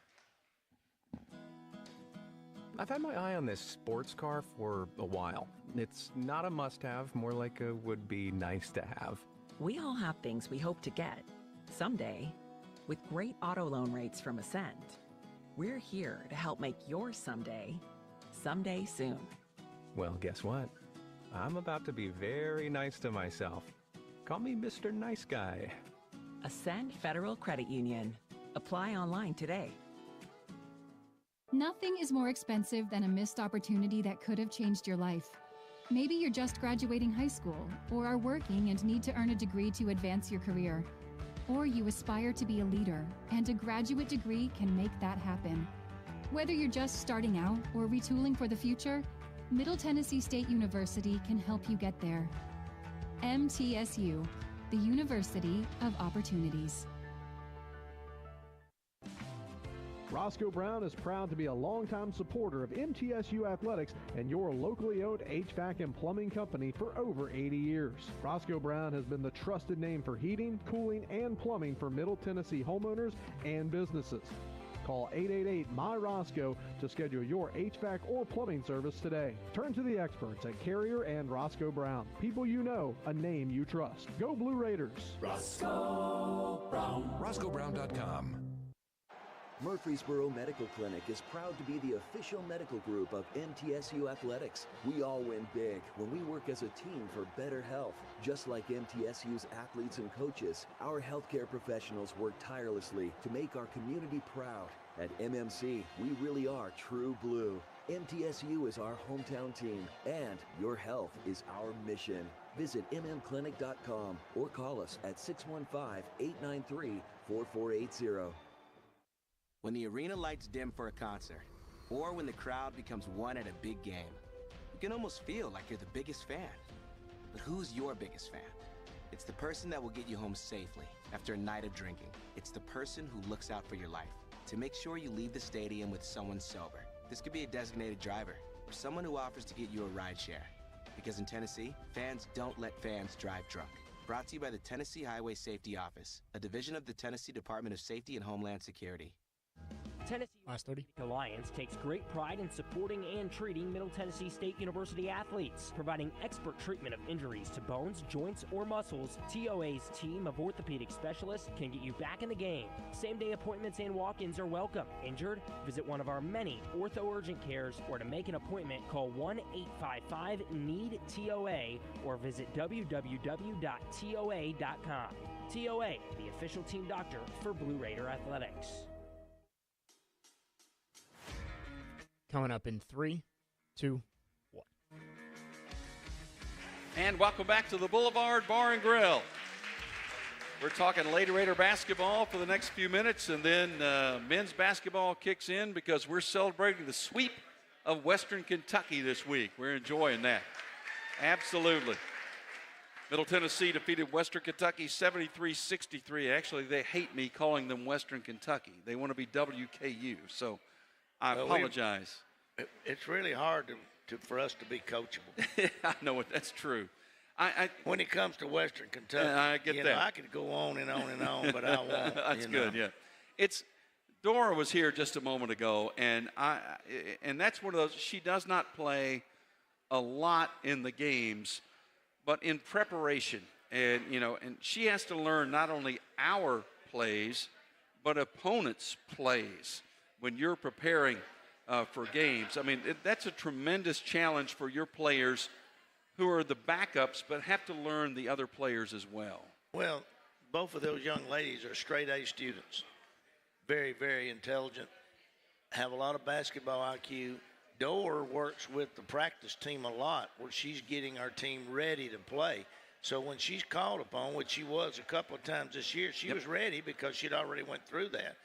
I've had my eye on this sports car for a while. It's not a must-have, more like a would-be nice to have. We all have things we hope to get someday. With great auto loan rates from Ascend, we're here to help make your someday soon. Well, guess what? I'm about to be very nice to myself. Call me Mr. Nice Guy. Ascend Federal Credit Union. Apply online today. Nothing is more expensive than a missed opportunity that could have changed your life. Maybe you're just graduating high school, or are working and need to earn a degree to advance your career. Or you aspire to be a leader, and a graduate degree can make that happen. Whether you're just starting out or retooling for the future, Middle Tennessee State University can help you get there. MTSU, the University of Opportunities. Roscoe Brown is proud to be a longtime supporter of MTSU athletics and your locally owned HVAC and plumbing company for over 80 years. Roscoe Brown has been the trusted name for heating, cooling, and plumbing for Middle Tennessee homeowners and businesses. Call 888-MY-ROSCOE to schedule your HVAC or plumbing service today. Turn to the experts at Carrier and Roscoe Brown. People you know, a name you trust. Go Blue Raiders. Roscoe Brown. RoscoeBrown.com. Murfreesboro Medical Clinic is proud to be the official medical group of MTSU Athletics. We all win big when we work as a team for better health. Just like MTSU's athletes and coaches, our healthcare professionals work tirelessly to make our community proud. At MMC, we really are true blue. MTSU is our hometown team, and your health is our mission. Visit mmclinic.com or call us at 615-893-4480. When the arena lights dim for a concert, or when the crowd becomes one at a big game, you can almost feel like you're the biggest fan. But who's your biggest fan? It's the person that will get you home safely after a night of drinking. It's the person who looks out for your life to make sure you leave the stadium with someone sober. This could be a designated driver or someone who offers to get you a ride share. Because in Tennessee, fans don't let fans drive drunk. Brought to you by the Tennessee Highway Safety Office, a division of the Tennessee Department of Safety and Homeland Security. Tennessee Alliance takes great pride in supporting and treating Middle Tennessee State University athletes, providing expert treatment of injuries to bones, joints, or muscles. TOA's team of orthopedic specialists can get you back in the game. Same-day appointments and walk-ins are welcome. Injured? Visit one of our many ortho urgent cares, or to make an appointment, call 1-855-NEED-TOA or visit www.toa.com. TOA, the official team doctor for Blue Raider Athletics. Coming up in 3, 2, 1. And welcome back to the Boulevard Bar and Grill. We're talking Lady Raider basketball for the next few minutes, and then men's basketball kicks in because we're celebrating the sweep of Western Kentucky this week. We're enjoying that. Absolutely. Middle Tennessee defeated Western Kentucky 73-63. Actually, they hate me calling them Western Kentucky. They want to be WKU, so I apologize. It's really hard for us to be coachable. I know it. That's true. When it comes to Western Kentucky, I get that. I could go on and on and on, but I won't. That's good. Yeah, it's Dora was here just a moment ago, and that's one of those. She does not play a lot in the games, but in preparation, and she has to learn not only our plays, but opponents' plays when you're preparing for games. I mean, that's a tremendous challenge for your players who are the backups, but have to learn the other players as well. Well, both of those young ladies are straight A students. Very, very intelligent, have a lot of basketball IQ. Dora works with the practice team a lot where she's getting our team ready to play. So when she's called upon, which she was a couple of times this year, she was ready because she'd already went through that.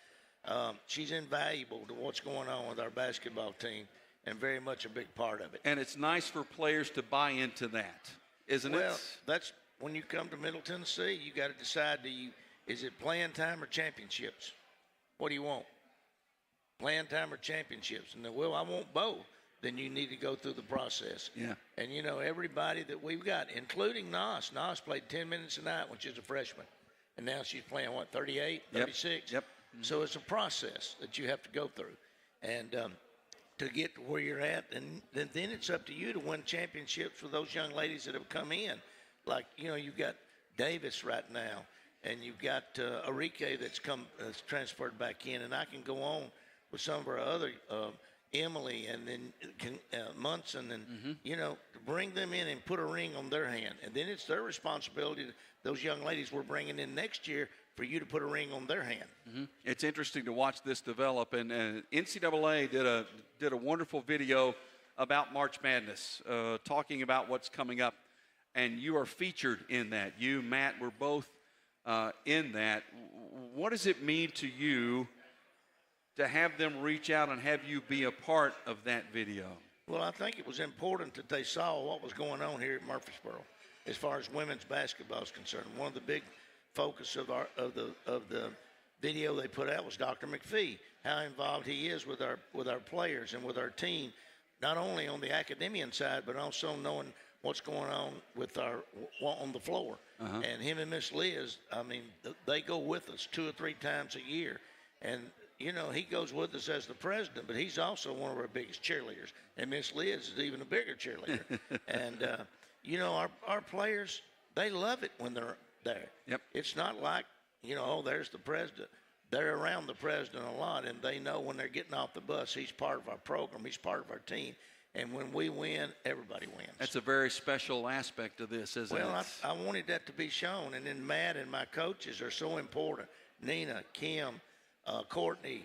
She's invaluable to what's going on with our basketball team and very much a big part of it. And it's nice for players to buy into that, isn't it? Well, that's when you come to Middle Tennessee, you got to decide, is it playing time or championships? What do you want? Playing time or championships? And well, I want both. Then you need to go through the process. Yeah. And, everybody that we've got, including Nas. Nas played 10 minutes a night when she was a freshman. And now she's playing, 38, 36? Yep. So it's a process that you have to go through. And to get to where you're at, and then it's up to you to win championships with those young ladies that have come in. Like, you've got Davis right now. And you've got Arike that's transferred back in. And I can go on with some of our other Emily and then Munson and, to bring them in and put a ring on their hand. And then it's their responsibility, those young ladies we're bringing in next year, for you to put a ring on their hand. Mm-hmm. It's interesting to watch this develop. And NCAA did a wonderful video about March Madness, talking about what's coming up. And you are featured in that. You, Matt, were both in that. What does it mean to you to have them reach out and have you be a part of that video? Well, I think it was important that they saw what was going on here at Murfreesboro as far as women's basketball is concerned. One of the big focus of the video they put out was Dr. McPhee, how involved he is with our players and with our team, not only on the academian side, but also knowing what's going on with on the floor. And him and Miss Liz, I mean, they go with us 2 or 3 times a year. And, he goes with us as the president, but he's also one of our biggest cheerleaders. And Miss Liz is even a bigger cheerleader. And, our players, they love it when they're there. Yep. It's not like, there's the president. They're around the president a lot, and they know when they're getting off the bus, he's part of our program, he's part of our team. And when we win, everybody wins. That's a very special aspect of this, isn't it? Well, I wanted that to be shown. And then Matt and my coaches are so important. Nina, Kim, Courtney,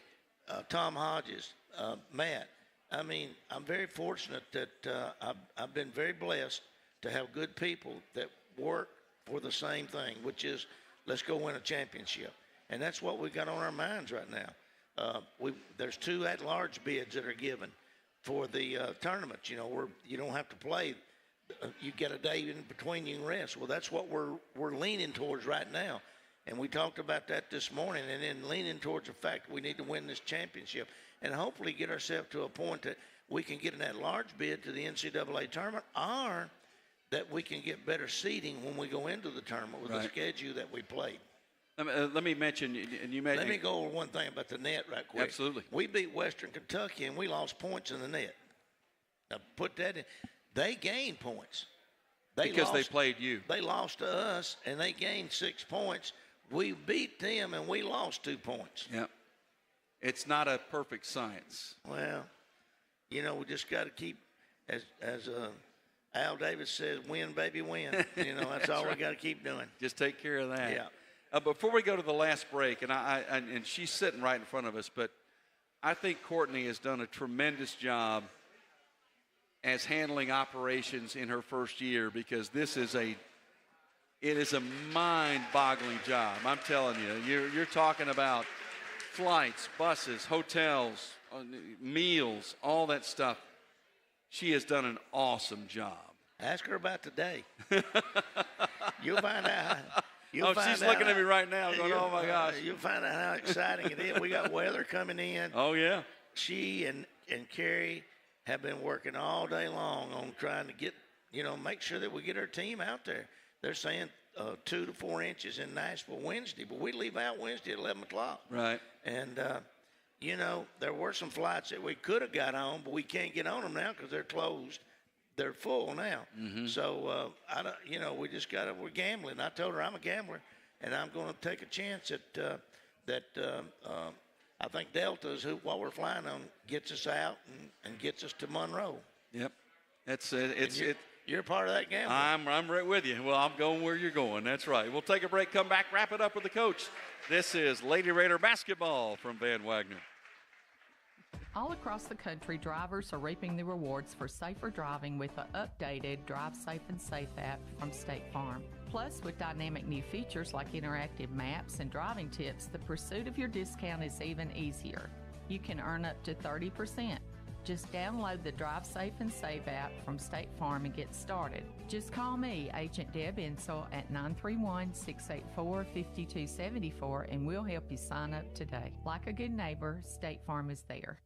Tom Hodges, Matt. I mean, I'm very fortunate that I've been very blessed to have good people that work for the same thing, which is let's go win a championship. And that's what we've got on our minds right now. There's 2 at-large bids that are given for the tournament, where you don't have to play. You get a day in between, you can rest. Well, that's what we're leaning towards right now. And we talked about that this morning, and then leaning towards the fact we need to win this championship and hopefully get ourselves to a point that we can get an at-large bid to the NCAA tournament, or that we can get better seeding when we go into the tournament with the schedule that we played. Let me mention, and you mentioned. Let me go over one thing about the net right quick. Absolutely. We beat Western Kentucky, and we lost points in the net. Now, put that in. They gained points. They played you. They lost to us, and they gained 6 points. We beat them, and we lost 2 points. Yeah. It's not a perfect science. Well, we just got to keep, as Al Davis says, win, baby, win. That's all we got to keep doing. Just take care of that. Yeah. Before we go to the last break, and she's sitting right in front of us, but I think Courtney has done a tremendous job as handling operations in her first year, because it is a mind-boggling job. I'm telling you, you're talking about flights, buses, hotels, meals, all that stuff. She has done an awesome job. Ask her about today. You'll find out. She's looking at me right now going, oh, my gosh. You'll find out how exciting it is. We got weather coming in. Oh, yeah. She and Carrie have been working all day long on trying to get, make sure that we get our team out there. They're saying 2 to 4 inches in Nashville Wednesday, but we leave out Wednesday at 11 o'clock. Right. And there were some flights that we could have got on, but we can't get on them now because they're closed. They're full now. So, we're gambling. I told her I'm a gambler, and I'm going to take a chance that I think Delta is what we're flying on, gets us out and gets us to Monroe. Yep. You're part of that gamble. I'm right with you. Well, I'm going where you're going. That's right. We'll take a break, come back, wrap it up with the coach. This is Lady Raider basketball from Van Wagner. All across the country, drivers are reaping the rewards for safer driving with the updated Drive Safe and Safe app from State Farm. Plus, with dynamic new features like interactive maps and driving tips, the pursuit of your discount is even easier. You can earn up to 30%. Just download the Drive Safe and Save app from State Farm and get started. Just call me, Agent Deb Insell, at 931-684-5274, and we'll help you sign up today. Like a good neighbor, State Farm is there.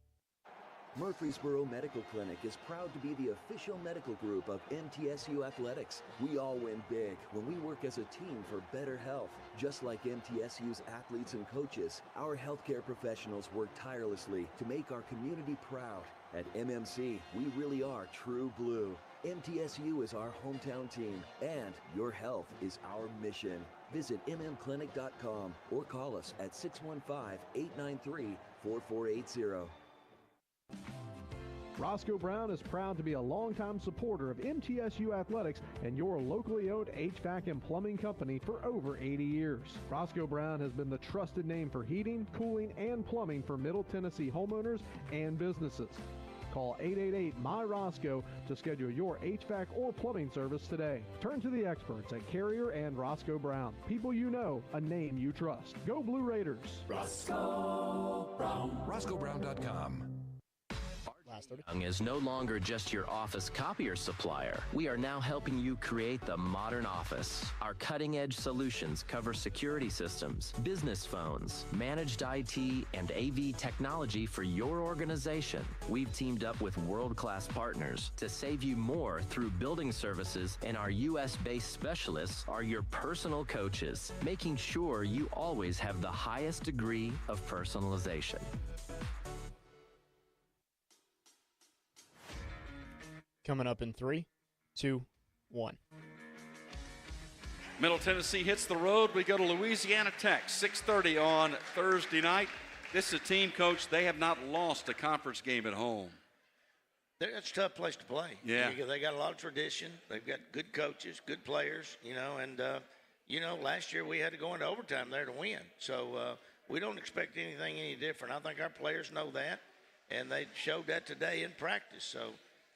Murfreesboro Medical Clinic is proud to be the official medical group of MTSU Athletics. We all win big when we work as a team for better health. Just like MTSU's athletes and coaches, our healthcare professionals work tirelessly to make our community proud. At MMC, we really are true blue. MTSU is our hometown team, and your health is our mission. Visit mmclinic.com or call us at 615-893-4480. Roscoe Brown is proud to be a longtime supporter of MTSU Athletics and your locally owned HVAC and plumbing company for over 80 years. Roscoe Brown has been the trusted name for heating, cooling, and plumbing for Middle Tennessee homeowners and businesses. Call 888-MY-ROSCOE to schedule your HVAC or plumbing service today. Turn to the experts at Carrier and Roscoe Brown. People you know, a name you trust. Go Blue Raiders. Roscoe Brown. RoscoeBrown.com. Young is no longer just your office copier supplier. We are now helping you create the modern office. Our cutting-edge solutions cover security systems, business phones, managed IT, and AV technology for your organization. We've teamed up with world-class partners to save you more through building services, and our U.S.-based specialists are your personal coaches, making sure you always have the highest degree of personalization. Coming up in 3, 2, 1. Middle Tennessee hits the road. We go to Louisiana Tech, 6:30 on Thursday night. This is a team, Coach. They have not lost a conference game at home. It's a tough place to play. Yeah. They got a lot of tradition. They've got good coaches, good players, and last year we had to go into overtime there to win. So we don't expect anything any different. I think our players know that, and they showed that today in practice. So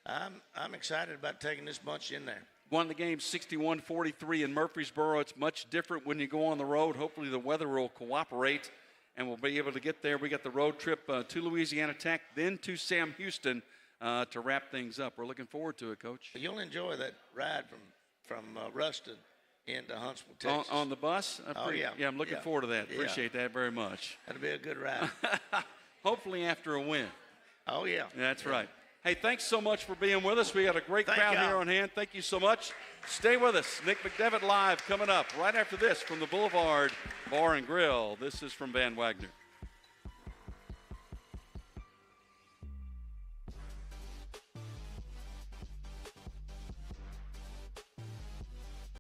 I'm excited about taking this bunch in there. Won the game 61-43 in Murfreesboro. It's much different when you go on the road. Hopefully the weather will cooperate, and we'll be able to get there. We got the road trip to Louisiana Tech, then to Sam Houston to wrap things up. We're looking forward to it, Coach. You'll enjoy that ride from Ruston into Huntsville, Texas. On the bus? Yeah. Yeah, I'm looking forward to that. Appreciate that very much. That'll be a good ride. Hopefully after a win. Oh, yeah. That's right. Hey, thanks so much for being with us. We got a great crowd here on hand. Thank you so much. Stay with us. Nick McDevitt live coming up right after this from the Boulevard Bar and Grill. This is from Van Wagner.